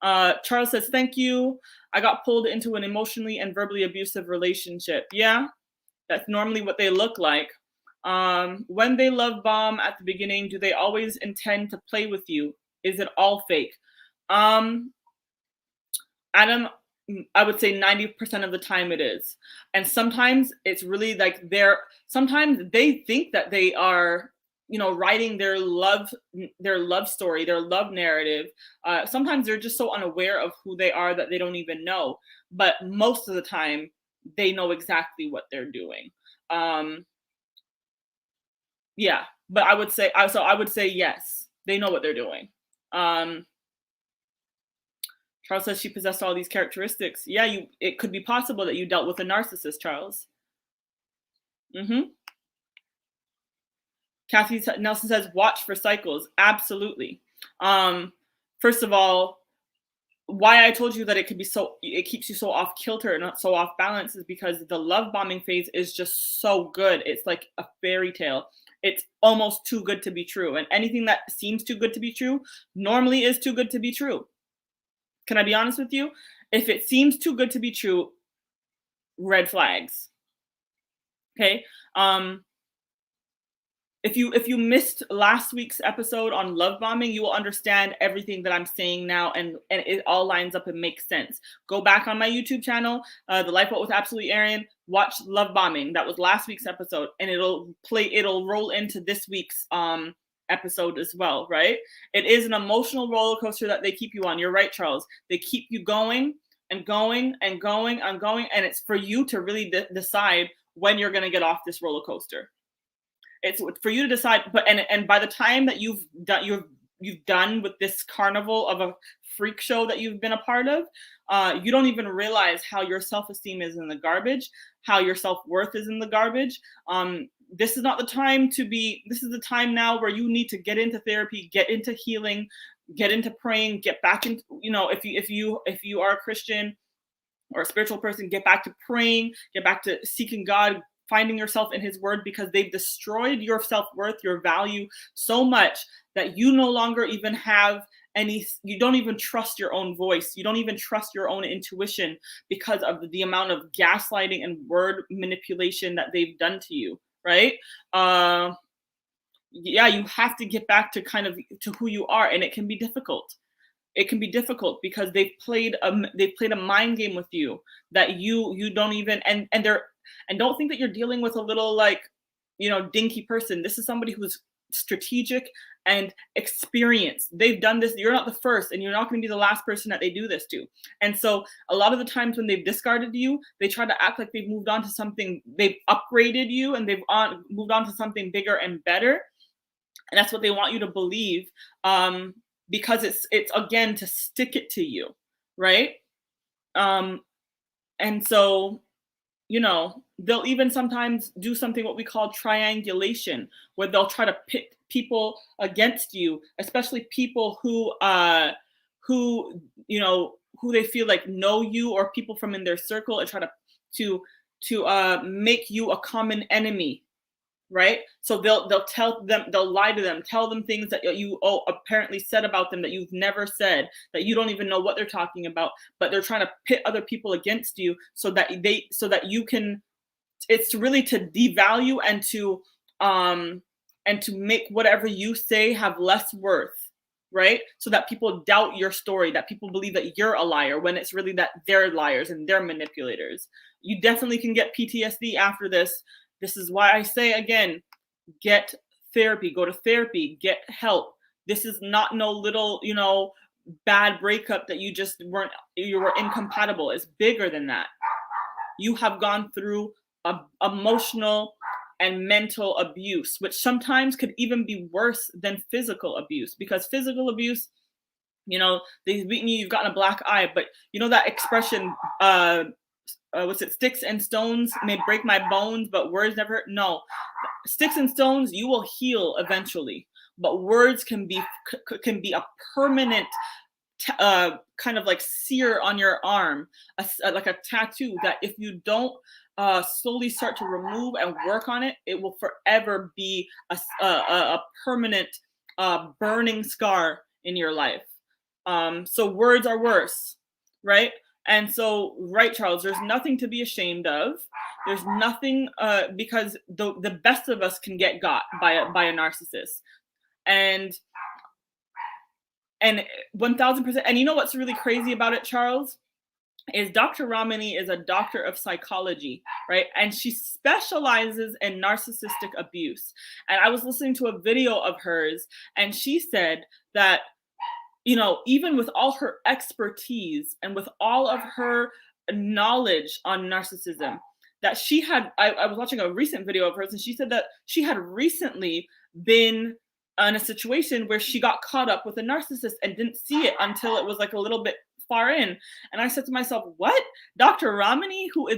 Charles says, thank you. I got pulled into an emotionally and verbally abusive relationship. Yeah, that's normally what they look like. When they love bomb at the beginning, do they always intend to play with you? Is it all fake? Adam, I would say 90% of the time it is. And sometimes it's really like sometimes they think that they are, writing their love story, their love narrative. Sometimes they're just so unaware of who they are that they don't even know. But most of the time, they know exactly what they're doing. Yeah, but I would say yes, they know what they're doing. Charles says she possessed all these characteristics. Yeah, it could be possible that you dealt with a narcissist, Charles. Kathy Nelson says, watch for cycles. Absolutely. First of all, why I told you that it keeps you so off kilter and not so off balance is because the love bombing phase is just so good. It's like a fairy tale. It's almost too good to be true. And anything that seems too good to be true normally is too good to be true. Can I be honest with you? If it seems too good to be true, red flags. Okay. If you missed last week's episode on love bombing, you will understand everything that I'm saying now, and it all lines up and makes sense. Go back on my YouTube channel, the Lifeboat with Absolutely Arian, watch love bombing. That was last week's episode, and it'll roll into this week's episode as well, right? It is an emotional roller coaster that they keep you on. You're right, Charles. They keep you going and going and going and going, and it's for you to really decide when you're going to get off this roller coaster. It's for you to decide, and by the time that you've done with this carnival of a freak show that you've been a part of, you don't even realize how your self-esteem is in the garbage, how your self-worth is in the garbage. This is not the time to be. This is the time now where you need to get into therapy, get into healing, get into praying, get back into, if you are a Christian or a spiritual person, get back to praying, get back to seeking God, finding yourself in his word, because they've destroyed your self-worth, your value so much that you no longer even have you don't even trust your own voice. You don't even trust your own intuition because of the amount of gaslighting and word manipulation that they've done to you, right? Yeah, you have to get back to to who you are, and it can be difficult. It can be difficult because they've played a mind game with you that you don't even, and don't think that you're dealing with a little dinky person. This is somebody who's strategic and experienced. They've done this. You're not the first, and you're not going to be the last person that they do this to. And so a lot of the times when they've discarded you, they try to act like they've moved on to something, they've upgraded you, and they've moved on to something bigger and better. And that's what they want you to believe, because it's again to stick it to you, right? And so, they'll even sometimes do something what we call triangulation, where they'll try to pit people against you, especially people who they feel like know you, or people from in their circle, and try to make you a common enemy, right? So they'll lie to them, tell them things that you apparently said about them that you've never said, that you don't even know what they're talking about, but they're trying to pit other people against you so that you can. It's really to devalue and to make whatever you say have less worth, right? So that people doubt your story, that people believe that you're a liar when it's really that they're liars and they're manipulators. You definitely can get PTSD after this. This is why I say again, get therapy, go to therapy, get help. This is not no little, bad breakup that you were incompatible. It's bigger than that. You have gone through emotional and mental abuse, which sometimes could even be worse than physical abuse, because physical abuse, they've beaten you, you've gotten a black eye, but that expression, sticks and stones may break my bones, but words never hurt. No, sticks and stones, you will heal eventually, but words can be a permanent kind of like sear on your arm, like a tattoo, that if you don't slowly start to remove and work on it, it will forever be a permanent burning scar in your life. So words are worse, right? And so, right, Charles, there's nothing to be ashamed of. There's nothing, because the best of us can get got by a narcissist. And 1000%. And you know what's really crazy about it, Charles, is Dr. Ramani is a doctor of psychology, right? And she specializes in narcissistic abuse. And I was listening to a video of hers, and she said that, even with all her expertise and with all of her knowledge on narcissism, that she had, I was watching a recent video of hers, and she said that she had recently been in a situation where she got caught up with a narcissist and didn't see it until it was like a little bit far in. And I said to myself, what? Dr. Ramani, who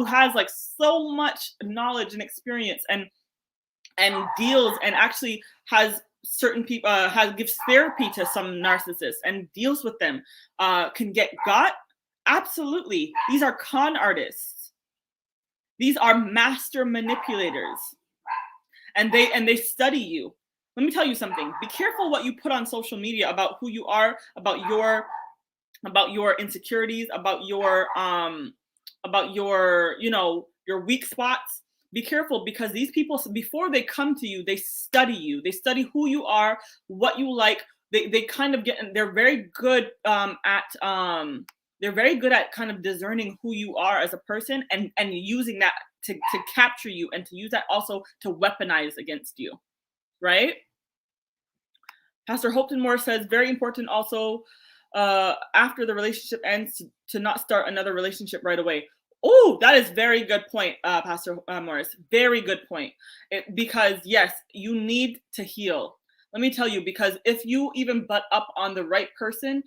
has like so much knowledge and experience and deals and actually has certain people, gives therapy to some narcissists and deals with them, can get got. Absolutely. These are con artists. These are master manipulators. And they study you. Let me tell you something. Be careful what you put on social media about who you are, about your insecurities, about your your weak spots. Be careful, because these people, before they come to you, they study you. They study who you are, what you like. They kind of they're very good at kind of discerning who you are as a person, and using that to capture you, and to use that also to weaponize against you, right? Pastor Holton Moore says, very important also, after the relationship ends, to not start another relationship right away. Oh, that is very good point, Pastor Morris. Very good point. Because yes, you need to heal. Let me tell you, because if you even butt up on the right person,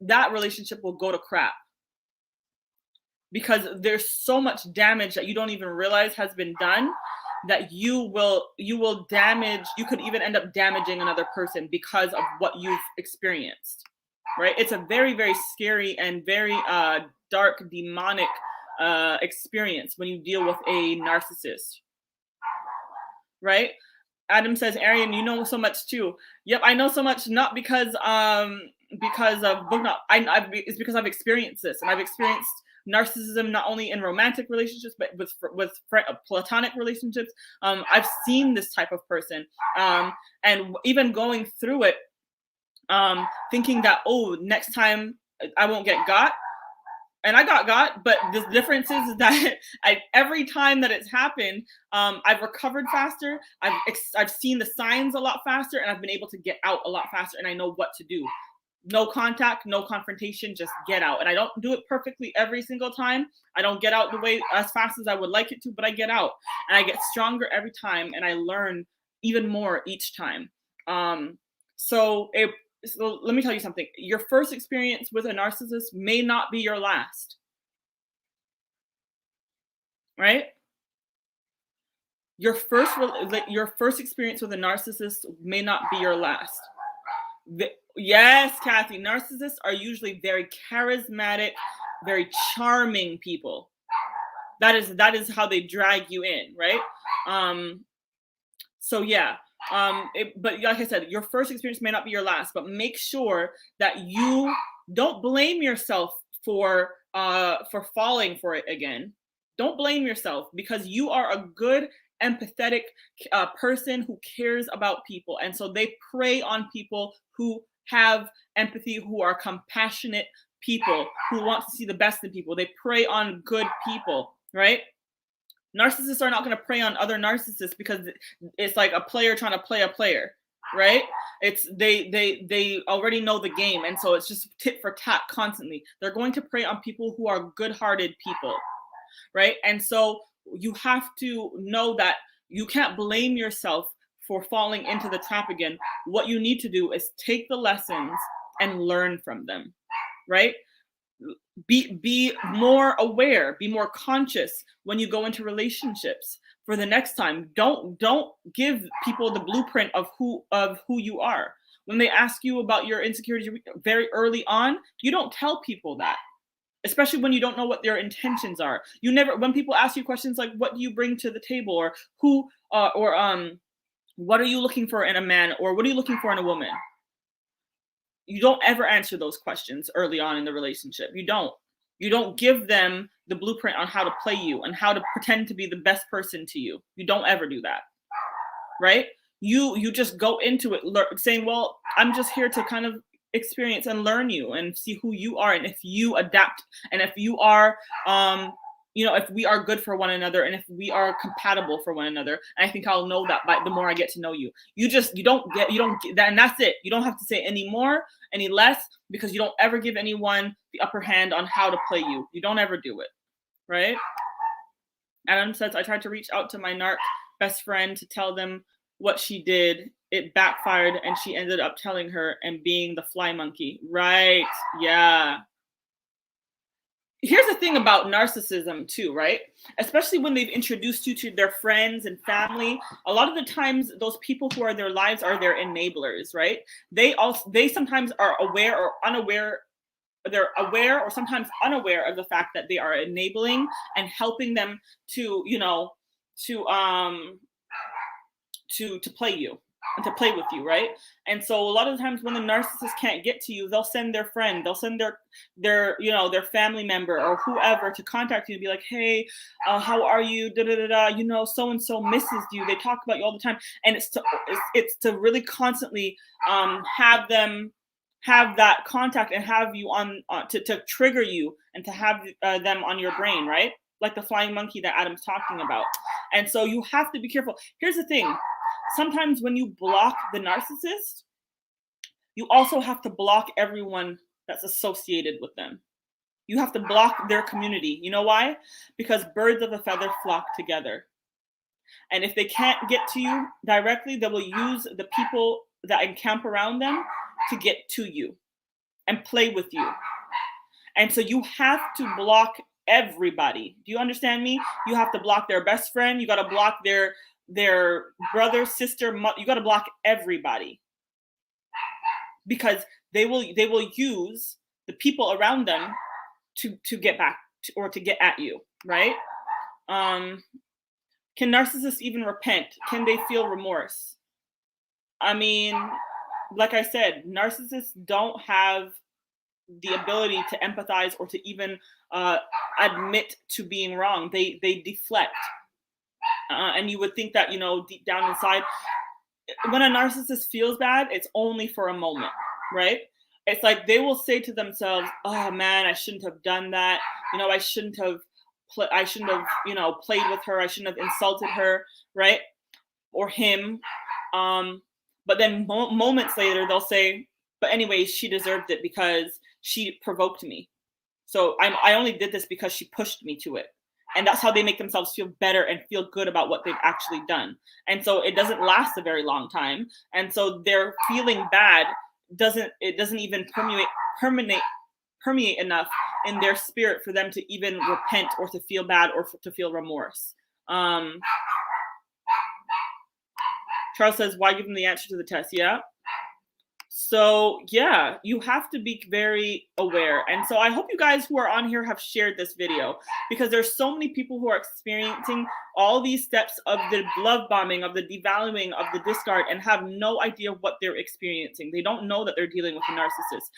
that relationship will go to crap. Because there's so much damage that you don't even realize has been done, that you will damage. You could even end up damaging another person because of what you've experienced. Right? It's a very, very scary and very dark, demonic experience when you deal with a narcissist. Right? Adam says, Arian, you know so much too. Yep, I know so much, not because of book knowledge. It's because I've experienced this, and I've experienced narcissism not only in romantic relationships, but with platonic relationships. I've seen this type of person, and even going through it, thinking that, oh, next time I won't get got. And I got, but the difference is that every time that it's happened, I've recovered faster. I've seen the signs a lot faster, and I've been able to get out a lot faster, and I know what to do. No contact, no confrontation, just get out. And I don't do it perfectly every single time. I don't get out the way as fast as I would like it to, but I get out, and I get stronger every time, and I learn even more each time. So let me tell you something. Your first experience with a narcissist may not be your last. Right? Your first experience with a narcissist may not be your last. Yes, Kathy, narcissists are usually very charismatic, very charming people. That is how they drag you in, right? So yeah. But like I said, your first experience may not be your last, but make sure that you don't blame yourself for falling for it again. Don't blame yourself, because you are a good, empathetic person who cares about people. And so they prey on people who have empathy, who are compassionate people, who want to see the best in people. They prey on good people, right? Narcissists are not going to prey on other narcissists, because it's like a player trying to play a player, right? It's they already know the game, and so it's just tit for tat constantly. They're going to prey on people who are good-hearted people, right? And so you have to know that you can't blame yourself for falling into the trap again. What you need to do is take the lessons and learn from them, right? Be more aware, be more conscious when you go into relationships for the next time. Don't give people the blueprint of who you are. When they ask you about your insecurities very early on, you don't tell people that, especially when you don't know what their intentions are. When people ask you questions like, what do you bring to the table, or what are you looking for in a man, or what are you looking for in a woman? You don't ever answer those questions early on in the relationship. You don't give them the blueprint on how to play you and how to pretend to be the best person to you. You don't ever do that, right? You just go into it saying, well, I'm just here to kind of experience and learn you and see who you are, and if you adapt, and if you are if we are good for one another, and if we are compatible for one another. And I think I'll know that by the more I get to know you. You don't get that, and that's it. You don't have to say any more, any less, because you don't ever give anyone the upper hand on how to play you. You don't ever do it, right? Adam says, I tried to reach out to my narc best friend to tell them what she did. It backfired, and she ended up telling her and being the fly monkey. Right? Yeah. here's the thing about narcissism too, right? Especially when they've introduced you to their friends and family, a lot of the times those people who are their lives are their enablers, right? They sometimes are aware or unaware, they're aware or sometimes unaware of the fact that they are enabling and helping them to, to to play you and to play with you, right? And so a lot of the times when the narcissist can't get to you, they'll send their friend, they'll send their family member or whoever to contact you and be like, hey, how are you, da da da da, so and so misses you, they talk about you all the time. And it's to really constantly have them have that contact and have you on to trigger you and to have them on your brain, right? Like the flying monkey that Adam's talking about. And so you have to be careful. Here's the thing. Sometimes when you block the narcissist, you also have to block everyone that's associated with them. You have to block their community. You know why? Because birds of a feather flock together. And if they can't get to you directly, they will use the people that encamp around them to get to you and play with you. And so you have to block everybody. Do you understand me? You have to block their best friend. You got to block their brother, sister, you got to block everybody, because they will use the people around them to get back to, or to get at you, right? Can narcissists even repent? Can they feel remorse? I mean, like I said, narcissists don't have the ability to empathize or to even admit to being wrong. They deflect. And you would think that, deep down inside, when a narcissist feels bad, it's only for a moment, right? It's like they will say to themselves, oh man, I shouldn't have done that. I shouldn't have, played with her. I shouldn't have insulted her, right? Or him. But then moments later, they'll say, but anyways, she deserved it because she provoked me. So I only did this because she pushed me to it. And that's how they make themselves feel better and feel good about what they've actually done. And so it doesn't last a very long time. And so their feeling bad doesn't even permeate enough in their spirit for them to even repent or to feel bad or to feel remorse. Charles says, why give them the answer to the test? Yeah. So yeah, you have to be very aware. And so I hope you guys who are on here have shared this video, because there's so many people who are experiencing all these steps of the love bombing, of the devaluing, of the discard, and have no idea what they're experiencing. They don't know that they're dealing with a narcissist.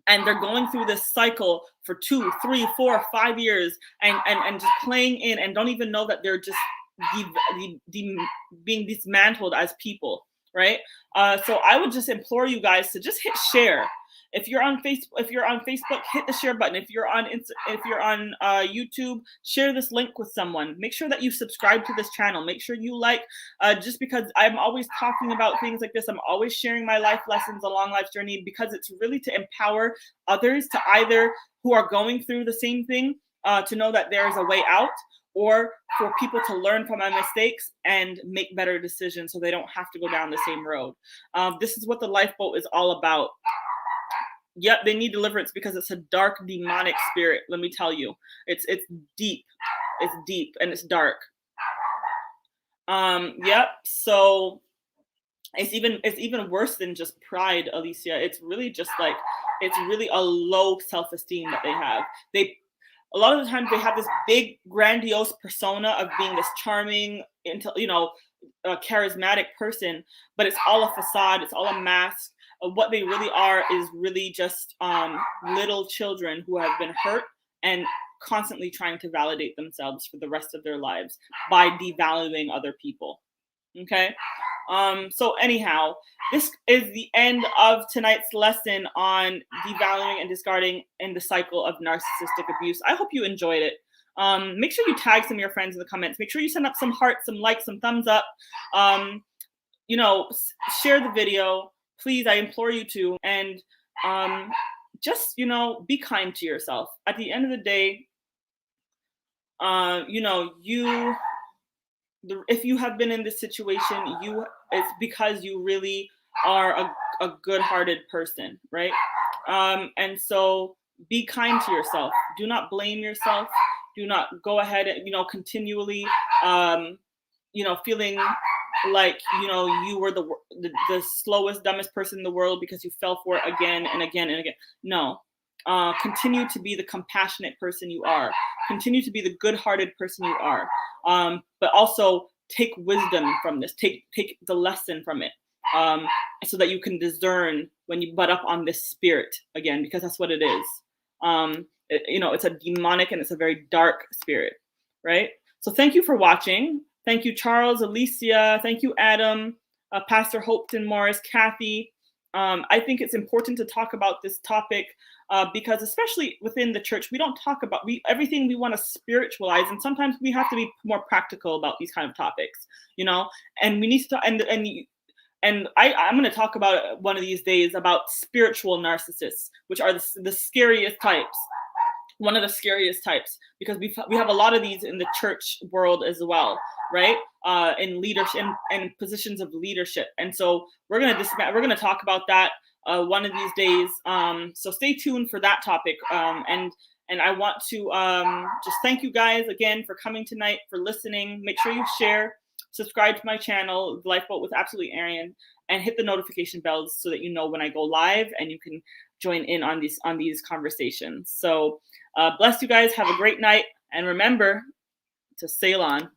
And they're going through this cycle for 2, 3, 4, 5 years and just playing in, and don't even know that they're just being dismantled as people. Right. So I would just implore you guys to just hit share. If you're on Facebook, hit the share button. If you're on YouTube, share this link with someone. Make sure that you subscribe to this channel. Make sure you like, just because I'm always talking about things like this. I'm always sharing my life lessons along life's journey, because it's really to empower others to either who are going through the same thing, to know that there is a way out, or for people to learn from my mistakes and make better decisions so they don't have to go down the same road. This is what the Lifeboat is all about. Yep, they need deliverance because it's a dark, demonic spirit. Let me tell you, it's deep. It's deep and it's dark. Yep. So it's even worse than just pride, Alicia. It's really just like, it's really a low self-esteem that they have. A lot of the times they have this big, grandiose persona of being this charming, charismatic person, but it's all a facade. It's all a mask. What they really are is really just little children who have been hurt and constantly trying to validate themselves for the rest of their lives by devaluing other people. Okay. So anyhow, this is the end of tonight's lesson on devaluing and discarding in the cycle of narcissistic abuse. I hope you enjoyed it. Make sure you tag some of your friends in the comments. Make sure you send up some hearts, some likes, some thumbs up. Share the video, please. I implore you to. And just, be kind to yourself. At the end of the day, if you have been in this situation, it's because you really are a good-hearted person, right? And so be kind to yourself. Do not blame yourself. Do not go ahead and, continually, feeling like, you were the slowest, dumbest person in the world because you fell for it again and again and again. No. Continue to be the compassionate person you are. Continue to be the good-hearted person you are. But also take wisdom from this. Take the lesson from it, so that you can discern when you butt up on this spirit again, because that's what it is. It's a demonic and it's a very dark spirit, right? So thank you for watching. Thank you, Charles, Alicia. Thank you, Adam, Pastor Hopeton Morris, Kathy. I think it's important to talk about this topic because especially within the church, we don't talk about everything we want to spiritualize, and sometimes we have to be more practical about these kind of topics, and we need to and I'm going to talk about one of these days about spiritual narcissists, which are the scariest types. One of the scariest types, because we have a lot of these in the church world as well, right? In leadership and positions of leadership, and so we're gonna talk about that one of these days. So stay tuned for that topic. And I want to just thank you guys again for coming tonight, for listening. Make sure you share, subscribe to my channel, Lifeboat with Absolutely Arian, and hit the notification bells so that you know when I go live and you can join in on these conversations. So bless you guys. Have a great night, and remember to sail on.